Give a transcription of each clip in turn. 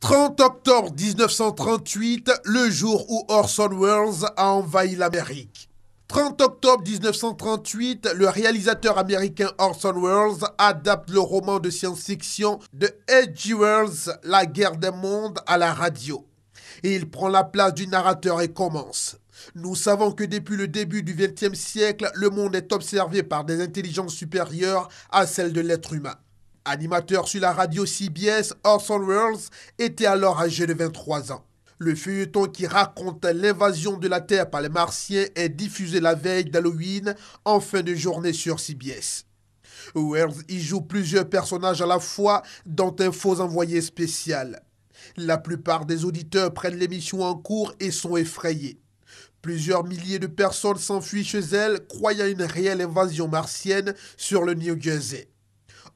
30 octobre 1938, le jour où Orson Welles a envahi l'Amérique. 30 octobre 1938, le réalisateur américain Orson Welles adapte le roman de science-fiction de H.G. Wells, La guerre des mondes, à la radio. Et il prend la place du narrateur et commence. Nous savons que depuis le début du XXe siècle, le monde est observé par des intelligences supérieures à celles de l'être humain. Animateur sur la radio CBS, Orson Welles était alors âgé de 23 ans. Le feuilleton qui raconte l'invasion de la Terre par les Martiens est diffusé la veille d'Halloween en fin de journée sur CBS. Welles y joue plusieurs personnages à la fois, dont un faux envoyé spécial. La plupart des auditeurs prennent l'émission en cours et sont effrayés. Plusieurs milliers de personnes s'enfuient chez elles, croyant une réelle invasion martienne sur le New Jersey.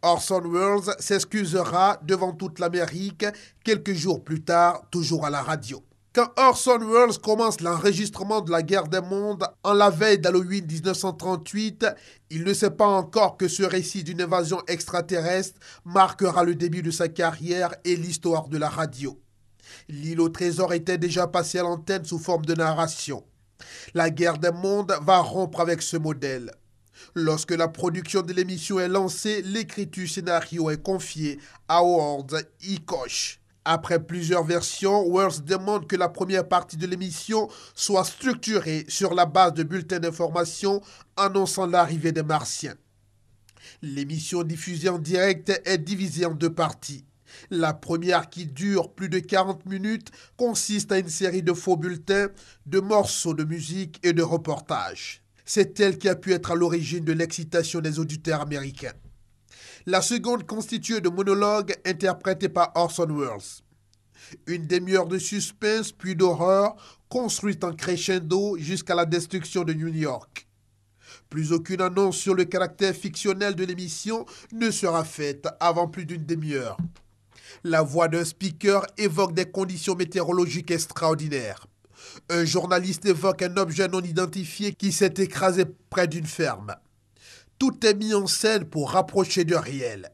Orson Welles s'excusera devant toute l'Amérique quelques jours plus tard, toujours à la radio. Quand Orson Welles commence l'enregistrement de la guerre des mondes en la veille d'Halloween 1938, il ne sait pas encore que ce récit d'une invasion extraterrestre marquera le début de sa carrière et l'histoire de la radio. L'île au trésor était déjà passée à l'antenne sous forme de narration. La guerre des mondes va rompre avec ce modèle. Lorsque la production de l'émission est lancée, l'écriture scénario est confiée à Howard E. Koch. Après plusieurs versions, Welles demande que la première partie de l'émission soit structurée sur la base de bulletins d'information annonçant l'arrivée des Martiens. L'émission diffusée en direct est divisée en deux parties. La première, qui dure plus de 40 minutes, consiste à une série de faux bulletins, de morceaux de musique et de reportages. C'est elle qui a pu être à l'origine de l'excitation des auditeurs américains. La seconde constituée de monologues interprétés par Orson Welles. Une demi-heure de suspense puis d'horreur, construite en crescendo jusqu'à la destruction de New York. Plus aucune annonce sur le caractère fictionnel de l'émission ne sera faite avant plus d'une demi-heure. La voix d'un speaker évoque des conditions météorologiques extraordinaires. Un journaliste évoque un objet non identifié qui s'est écrasé près d'une ferme. Tout est mis en scène pour rapprocher du réel.